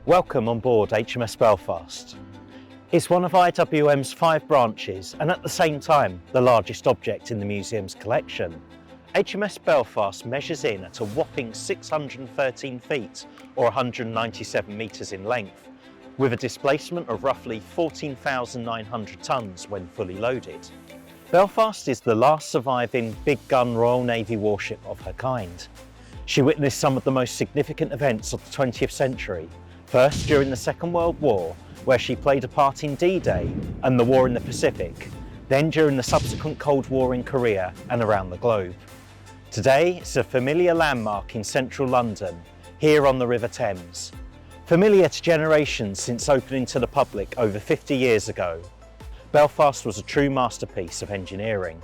Welcome on board HMS Belfast. It's one of IWM's 5 branches and at the same time the largest object in the museum's collection. HMS Belfast measures in at a whopping 613 feet or 197 metres in length, with a displacement of roughly 14,900 tonnes when fully loaded. Belfast is the last surviving big gun Royal Navy warship of her kind. She witnessed some of the most significant events of the 20th century, first during the Second World War, where she played a part in D-Day and the war in the Pacific, then during the subsequent Cold War in Korea and around the globe. Today, it's a familiar landmark in central London, here on the River Thames. Familiar to generations since opening to the public over 50 years ago, Belfast was a true masterpiece of engineering.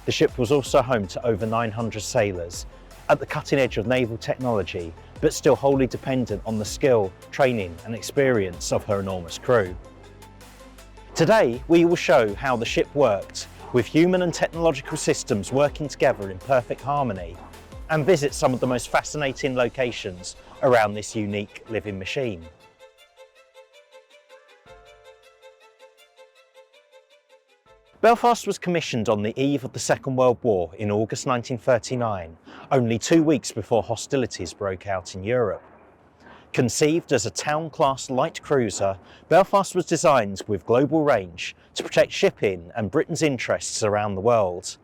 The ship was also home to over 900 sailors, at the cutting edge of naval technology, but still wholly dependent on the skill, training and experience of her enormous crew. Today, we will show how the ship worked, with human and technological systems working together in perfect harmony, and visit some of the most fascinating locations around this unique living machine. Belfast was commissioned on the eve of the Second World War in August 1939, only 2 weeks before hostilities broke out in Europe. Conceived as a town-class light cruiser, Belfast was designed with global range to protect shipping and Britain's interests around the world.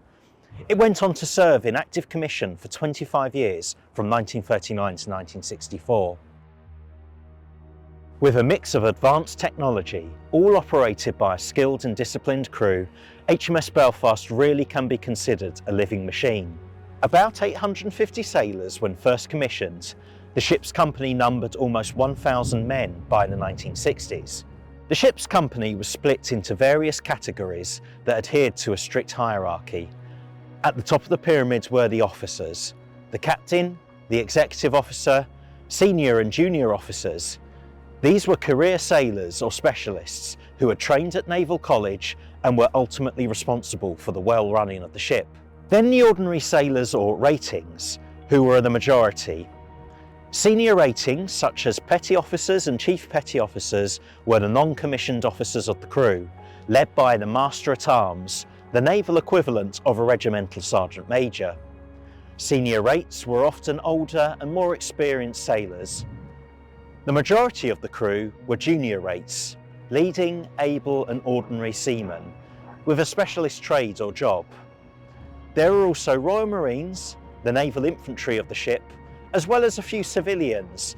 It went on to serve in active commission for 25 years from 1939 to 1964. With a mix of advanced technology, all operated by a skilled and disciplined crew, HMS Belfast really can be considered a living machine. About 850 sailors when first commissioned, the ship's company numbered almost 1,000 men by the 1960s. The ship's company was split into various categories that adhered to a strict hierarchy. At the top of the pyramid were the officers, the captain, the executive officer, senior and junior officers. These were career sailors or specialists who were trained at Naval College and were ultimately responsible for the well-running of the ship. Then the ordinary sailors or ratings, who were the majority. Senior ratings, such as petty officers and chief petty officers, were the non-commissioned officers of the crew, led by the Master-at-Arms, the naval equivalent of a regimental sergeant major. Senior rates were often older and more experienced sailors. The majority of the crew were junior rates, leading, able and ordinary seamen, with a specialist trade or job. There were also Royal Marines, the naval infantry of the ship, as well as a few civilians,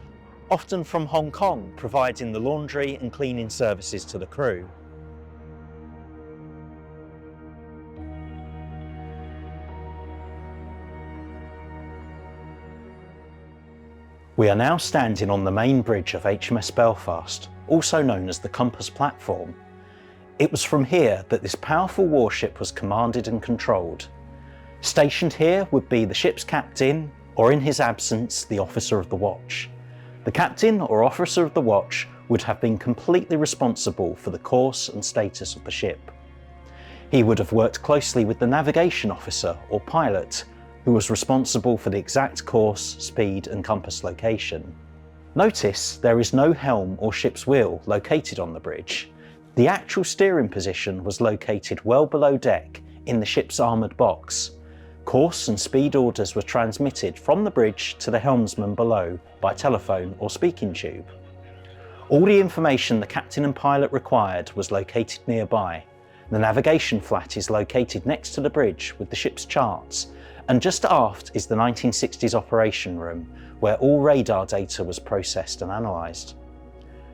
often from Hong Kong, providing the laundry and cleaning services to the crew. We are now standing on the main bridge of HMS Belfast, also known as the Compass Platform. It was from here that this powerful warship was commanded and controlled. Stationed here would be the ship's captain, or in his absence, the officer of the watch. The captain or officer of the watch would have been completely responsible for the course and status of the ship. He would have worked closely with the navigation officer or pilot, who was responsible for the exact course, speed and compass location. Notice there is no helm or ship's wheel located on the bridge. The actual steering position was located well below deck in the ship's armoured box. Course and speed orders were transmitted from the bridge to the helmsman below by telephone or speaking tube. All the information the captain and pilot required was located nearby. The navigation flat is located next to the bridge with the ship's charts, and just aft is the 1960s operation room, where all radar data was processed and analysed.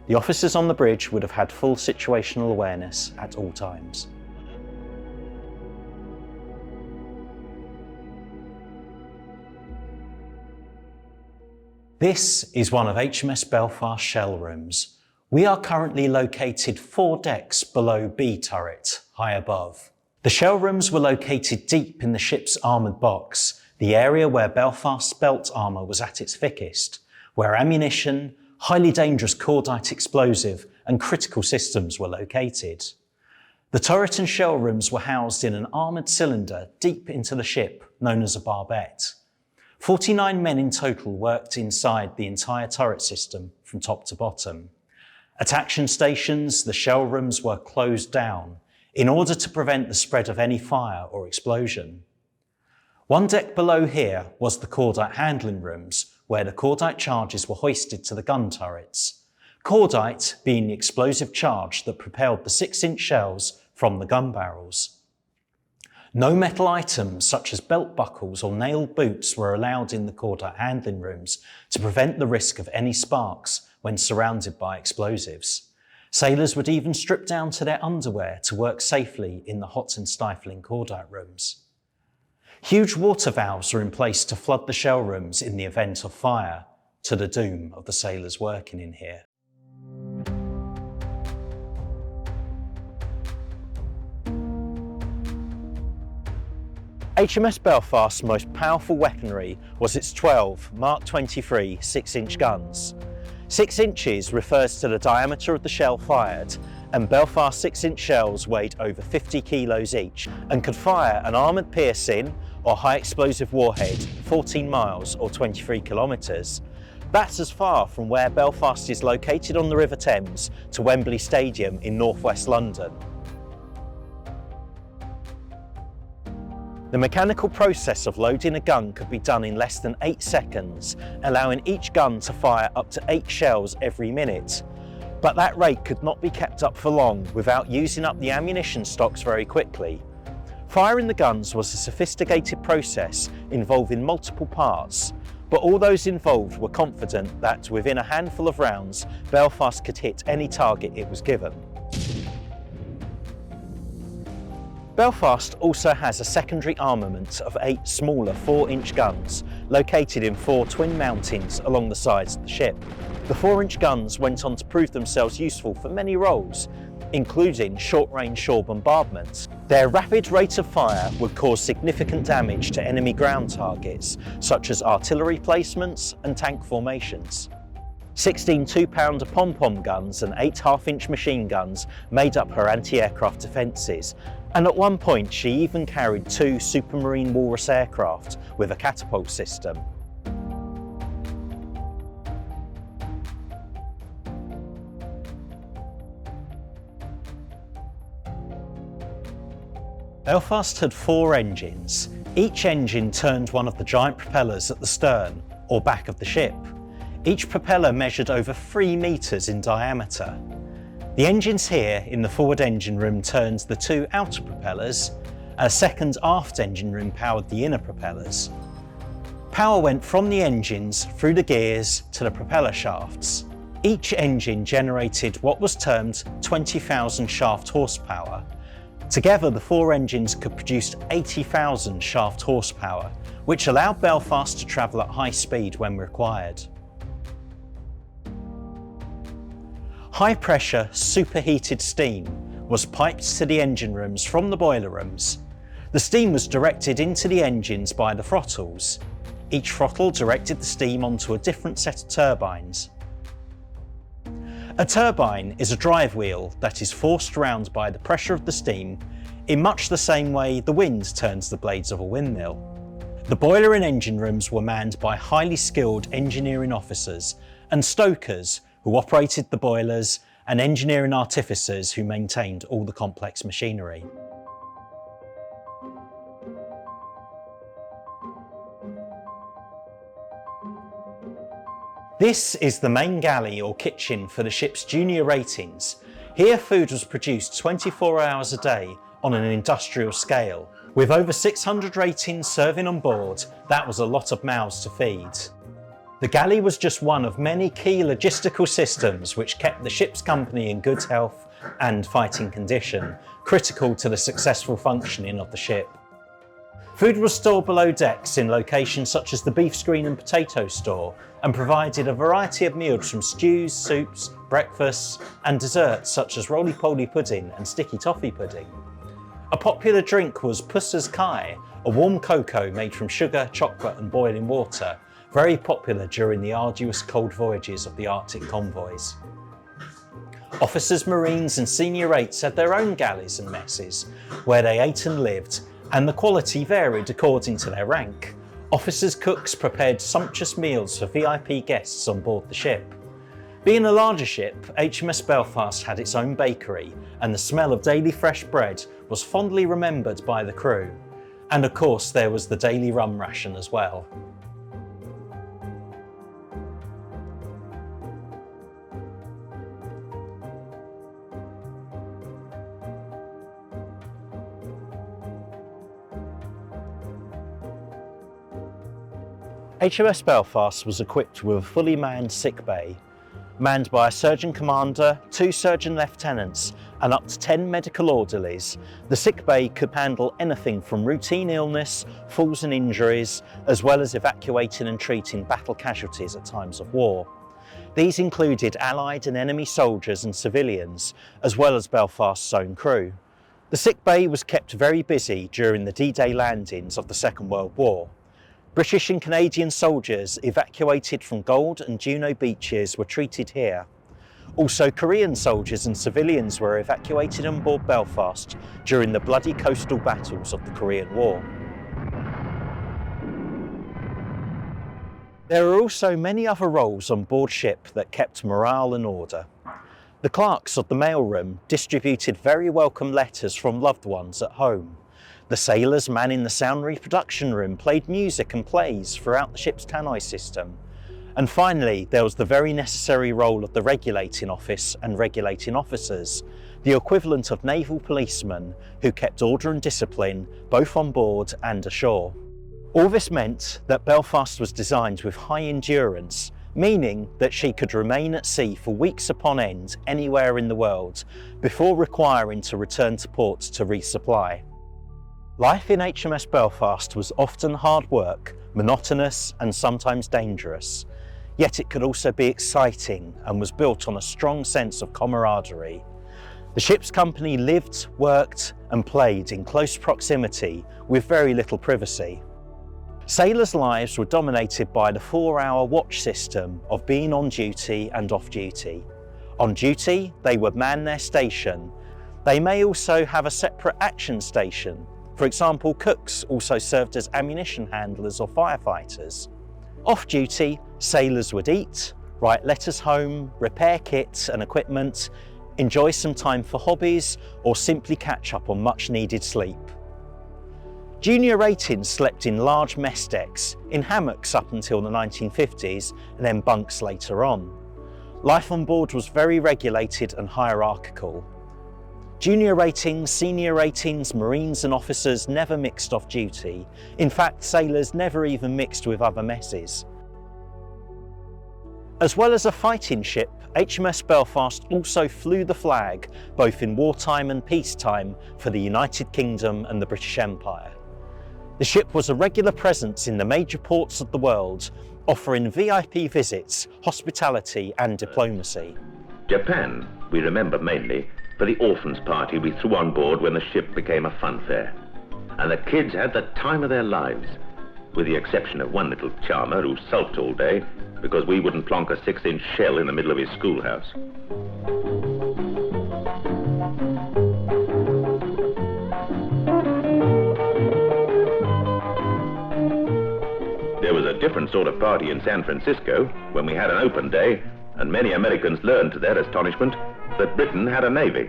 The officers on the bridge would have had full situational awareness at all times. This is one of HMS Belfast's shell rooms. We are currently located 4 decks below B turret, high above. The shell rooms were located deep in the ship's armoured box, the area where Belfast's belt armour was at its thickest, where ammunition, highly dangerous cordite explosive and critical systems were located. The turret and shell rooms were housed in an armoured cylinder deep into the ship, known as a barbette. 49 men in total worked inside the entire turret system from top to bottom. At action stations, the shell rooms were closed down in order to prevent the spread of any fire or explosion. One deck below here was the cordite handling rooms, where the cordite charges were hoisted to the gun turrets. Cordite being the explosive charge that propelled the 6-inch shells from the gun barrels. No metal items such as belt buckles or nailed boots were allowed in the cordite handling rooms to prevent the risk of any sparks when surrounded by explosives. Sailors would even strip down to their underwear to work safely in the hot and stifling cordite rooms. Huge water valves were in place to flood the shell rooms in the event of fire, to the doom of the sailors working in here. HMS Belfast's most powerful weaponry was its 12 Mark 23 6-inch guns. 6 inches refers to the diameter of the shell fired, and Belfast 6-inch shells weighed over 50 kilos each and could fire an armoured piercing or high explosive warhead 14 miles or 23 kilometres. That's as far from where Belfast is located on the River Thames to Wembley Stadium in northwest London. The mechanical process of loading a gun could be done in less than 8 seconds, allowing each gun to fire up to 8 shells every minute. But that rate could not be kept up for long without using up the ammunition stocks very quickly. Firing the guns was a sophisticated process involving multiple parts, but all those involved were confident that within a handful of rounds, Belfast could hit any target it was given. Belfast also has a secondary armament of 8 smaller 4-inch guns located in 4 twin mountings along the sides of the ship. The 4-inch guns went on to prove themselves useful for many roles, including short-range shore bombardment. Their rapid rate of fire would cause significant damage to enemy ground targets, such as artillery placements and tank formations. 16 2-pounder pom-pom guns and 8 half-inch machine guns made up her anti-aircraft defences, and at one point she even carried 2 Supermarine Walrus aircraft with a catapult system. Belfast had 4 engines. Each engine turned one of the giant propellers at the stern, or back of the ship. Each propeller measured over 3 metres in diameter. The engines here in the forward engine room turned the 2 outer propellers. A second aft engine room powered the inner propellers. Power went from the engines through the gears to the propeller shafts. Each engine generated what was termed 20,000 shaft horsepower. Together, the 4 engines could produce 80,000 shaft horsepower, which allowed Belfast to travel at high speed when required. High-pressure, superheated steam was piped to the engine rooms from the boiler rooms. The steam was directed into the engines by the throttles. Each throttle directed the steam onto a different set of turbines. A turbine is a drive wheel that is forced round by the pressure of the steam in much the same way the wind turns the blades of a windmill. The boiler and engine rooms were manned by highly skilled engineering officers and stokers who operated the boilers, and engineering artificers who maintained all the complex machinery. This is the main galley or kitchen for the ship's junior ratings. Here food was produced 24 hours a day on an industrial scale. With over 600 ratings serving on board, that was a lot of mouths to feed. The galley was just one of many key logistical systems which kept the ship's company in good health and fighting condition, critical to the successful functioning of the ship. Food was stored below decks in locations such as the beef screen and potato store, and provided a variety of meals from stews, soups, breakfasts and desserts such as roly-poly pudding and sticky toffee pudding. A popular drink was Pusser's Kai, a warm cocoa made from sugar, chocolate and boiling water, very popular during the arduous cold voyages of the Arctic convoys. Officers, marines and senior rates had their own galleys and messes, where they ate and lived, and the quality varied according to their rank. Officers' cooks prepared sumptuous meals for VIP guests on board the ship. Being a larger ship, HMS Belfast had its own bakery, and the smell of daily fresh bread was fondly remembered by the crew. And of course there was the daily rum ration as well. HMS Belfast was equipped with a fully manned sick bay, manned by a surgeon commander, 2 surgeon lieutenants and up to 10 medical orderlies. The sick bay could handle anything from routine illness, falls and injuries, as well as evacuating and treating battle casualties at times of war. These included Allied and enemy soldiers and civilians, as well as Belfast's own crew. The sick bay was kept very busy during the D-Day landings of the Second World War. British and Canadian soldiers evacuated from Gold and Juno beaches were treated here. Also, Korean soldiers and civilians were evacuated on board Belfast during the bloody coastal battles of the Korean War. There are also many other roles on board ship that kept morale and order. The clerks of the mailroom distributed very welcome letters from loved ones at home. The sailors manning the sound reproduction room played music and plays throughout the ship's tannoy system. And finally, there was the very necessary role of the regulating office and regulating officers, the equivalent of naval policemen who kept order and discipline both on board and ashore. All this meant that Belfast was designed with high endurance, meaning that she could remain at sea for weeks upon end anywhere in the world before requiring to return to port to resupply. Life in HMS Belfast was often hard work, monotonous and sometimes dangerous, yet it could also be exciting and was built on a strong sense of camaraderie. The ship's company lived, worked and played in close proximity with very little privacy. Sailors' lives were dominated by the 4-hour watch system of being on duty and off duty. On duty, they would man their station. They may also have a separate action station. For example, cooks also served as ammunition handlers or firefighters. Off duty, sailors would eat, write letters home, repair kits and equipment, enjoy some time for hobbies, or simply catch up on much needed sleep. Junior ratings slept in large mess decks, in hammocks up until the 1950s, and then bunks later on. Life on board was very regulated and hierarchical. Junior ratings, senior ratings, Marines and officers never mixed off duty. In fact, sailors never even mixed with other messes. As well as a fighting ship, HMS Belfast also flew the flag, both in wartime and peacetime, for the United Kingdom and the British Empire. The ship was a regular presence in the major ports of the world, offering VIP visits, hospitality and diplomacy. Japan, we remember mainly for the orphans party we threw on board when the ship became a funfair. And the kids had the time of their lives, with the exception of one little charmer who sulked all day because we wouldn't plonk a 6-inch shell in the middle of his schoolhouse. There was a different sort of party in San Francisco when we had an open day, and many Americans learned to their astonishment that Britain had a navy.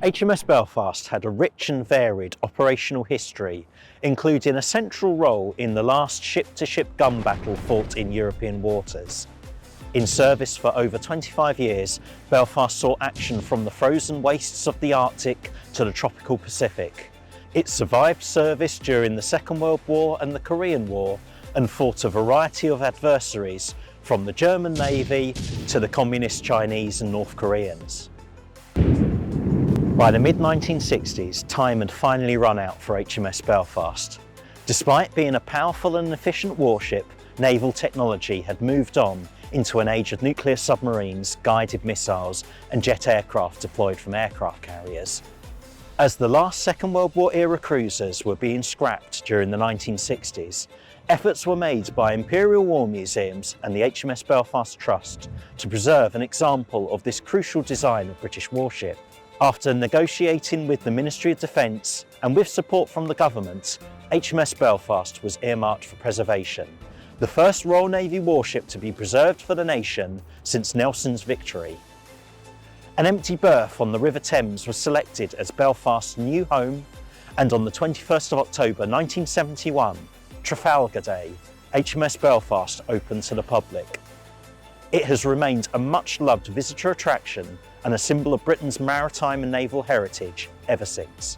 HMS Belfast had a rich and varied operational history, including a central role in the last ship-to-ship gun battle fought in European waters. In service for over 25 years, Belfast saw action from the frozen wastes of the Arctic to the tropical Pacific. It survived service during the Second World War and the Korean War and fought a variety of adversaries, from the German Navy to the Communist Chinese and North Koreans. By the mid-1960s, time had finally run out for HMS Belfast. Despite being a powerful and efficient warship, naval technology had moved on into an age of nuclear submarines, guided missiles and jet aircraft deployed from aircraft carriers. As the last Second World War era cruisers were being scrapped during the 1960s, efforts were made by Imperial War Museums and the HMS Belfast Trust to preserve an example of this crucial design of British warship. After negotiating with the Ministry of Defence and with support from the government, HMS Belfast was earmarked for preservation, the first Royal Navy warship to be preserved for the nation since Nelson's victory. An empty berth on the River Thames was selected as Belfast's new home, and on the 21st of October 1971, Trafalgar Day, HMS Belfast opened to the public. It has remained a much-loved visitor attraction and a symbol of Britain's maritime and naval heritage ever since.